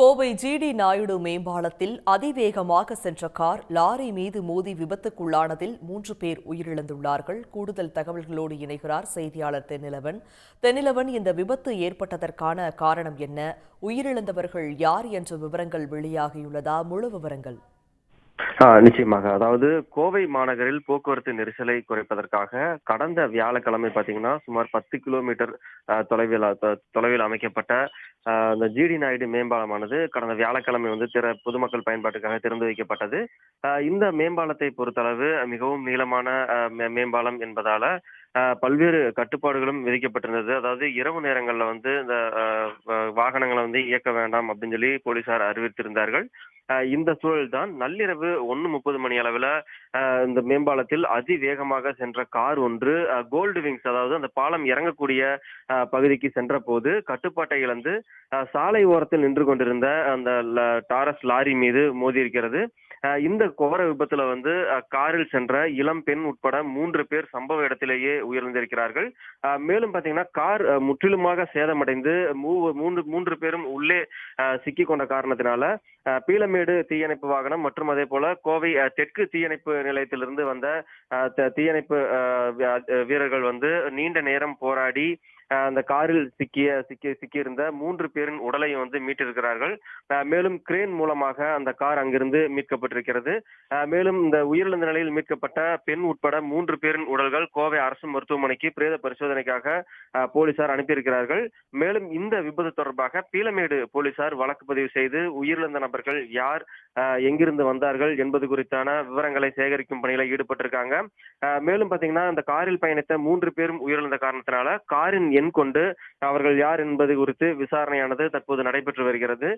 Kovai GT Naidu மேம்பாலத்தில் அதிவேகமாக சென்ற car lorry மீது மோதி விபத்துக்குள்ளானதில் 3 பேர் உயிரிழந்துள்ளார்கள். கூடுதல் தகவல்களோடு இணைகிறார் செய்தியாளர் தென்னிலவன். தென்னிலவன், இந்த விபத்து ஏற்பட்டதற்கான காரணம் என்ன? உயிரிழந்தவர்கள் யார் என்ற விவரங்கள் வெளியாகியுள்ளதா? முழு விவரங்கள். நிச்சயமாக. அதாவது கோவை மாநகரில் போக்குவரத்து நெரிசலை குறைப்பதற்காக கடந்த வியாழக்கிழமை பாத்தீங்கன்னா சுமார் 10 கிலோமீட்டர் தொலைவில் அமைக்கப்பட்ட அந்த ஜிடி நாயுடு மேம்பாலமானது கடந்த வியாழக்கிழமை வந்து பொதுமக்கள் பயன்பாட்டுக்காக திறந்து வைக்கப்பட்டது. இந்த மேம்பாலத்தை பொறுத்தளவு மிகவும் நீளமான மேம்பாலம் என்பதால பல்வேறு கட்டுப்பாடுகளும் விதிக்கப்பட்டிருந்தது. அதாவது இரவு நேரங்கள்ல வந்து இந்த வாகனங்களை வந்து இயக்க வேண்டாம் அப்படின்னு சொல்லி போலீசார் அறிவித்திருந்தார்கள். இந்த சூழல் தான் நள்ளிரவு 1:30 மணி அளவில் இந்த மேம்பாலத்தில் அதிவேகமாக சென்ற கார் ஒன்று கோல்டு விங்ஸ், அதாவது அந்த பாலம் இறங்கக்கூடிய பகுதிக்கு சென்ற போது கட்டுப்பாட்டை இழந்து சாலை ஓரத்தில் நின்று கொண்டிருந்த அந்த டாரஸ் லாரி மீது மோதி இருக்கிறது. இந்த கோர விபத்துல வந்து காரில் சென்ற இளம் பெண் உட்பட 3 பேர் சம்பவ இடத்திலேயே உயிரிழந்திருக்கிறார்கள். மேலும் பாத்தீங்கன்னா கார் முற்றிலுமாக சேதமடைந்து 3 பேரும் உள்ளே சிக்கி கொண்ட காரணத்தினால பீளமேடு தீயணைப்பு வாகனம் மற்றும் அதே போல கோவை தெற்கு தீயணைப்பு நிலையத்திலிருந்து வந்த தீயணைப்பு வீரர்கள் வந்து நீண்ட நேரம் போராடி அந்த காரில் சிக்கியிருந்த 3 பேரின் உடலையும் வந்து மீட்டிருக்கிறார்கள். மேலும் கிரேன் மூலமாக அந்த கார் அங்கிருந்து மீட்கப்பட்டிருக்கிறது. மேலும் இந்த உயிரிழந்த நிலையில் மீட்கப்பட்ட பெண் உட்பட 3 பேரின் உடல்கள் கோவை அரசு மருத்துவமனைக்கு பிரேத பரிசோதனைக்காக போலீசார் அனுப்பியிருக்கிறார்கள். மேலும் இந்த விபத்து தொடர்பாக பீளமேடு போலீசார் வழக்கு பதிவு செய்து உயிரிழந்த நபர்கள் யார், எங்கிருந்து வந்தார்கள் என்பது குறித்தான விவரங்களை சேகரிக்கும் பணியில ஈடுபட்டிருக்காங்க. மேலும் பாத்தீங்கன்னா அந்த காரில் பயணித்த 3 பேரும் உயிரிழந்த காரணத்தினால காரின் எண் கொண்டு அவர்கள் யார் என்பது குறித்து விசாரணையானது தற்போது நடைபெற்று வருகிறது.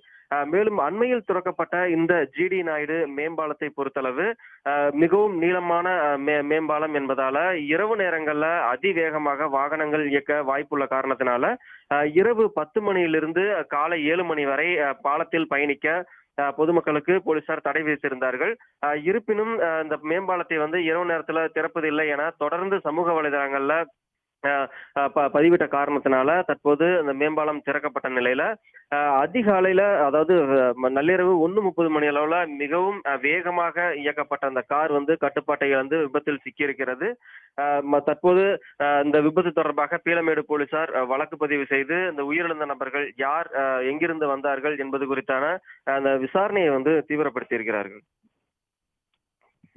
மேலும் அண்மையில் துறக்கப்பட்ட இந்த ஜிடி நாயுடு மேம்பாலத்தை பொறுத்தளவு மிகவும் நீளமான மேம்பாலம் என்பதால இரவு நேரங்கள்ல அதிவேகமாக வாகனங்கள் இயக்க வாய்ப்புள்ள காரணத்தினால இரவு 10 மணியிலிருந்து காலை 7 மணி வரை பாலத்தில் பயணிக்க பொதுமக்களுக்கு போலீசார் தடை விதித்திருந்தார்கள். இருப்பினும் இந்த மேம்பாலத்தை வந்து இரவு நேரத்துல திறப்பதில்லை என தொடர்ந்து சமூக வலைதளங்கள்ல பதிவிட்ட காரணத்தினால தற்போது அந்த மேம்பாலம் திறக்கப்பட்ட நிலையில அதிகாலையில, அதாவது நள்ளிரவு 1:30 மணி அளவுல மிகவும் வேகமாக இயக்கப்பட்ட அந்த கார் வந்து கட்டுப்பாட்டை இழந்து விபத்தில் சிக்கியிருக்கிறது. தற்போது இந்த விபத்து தொடர்பாக பீளமேடு போலீசார் வழக்கு பதிவு செய்து இந்த உயிரிழந்த நபர்கள் யார், எங்கிருந்து வந்தார்கள் என்பது குறித்தான அந்த விசாரணையை வந்து தீவிரப்படுத்தி இருக்கிறார்கள்.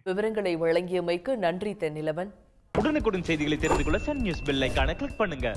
விவரங்களை வழங்கியமைக்கு நன்றி தென்னிலவன். உடனுக்குடன் செய்திகளை தெரிந்து கொள்ள சன் நியூஸ் பெல் ஐகானை கிளிக் பண்ணுங்க.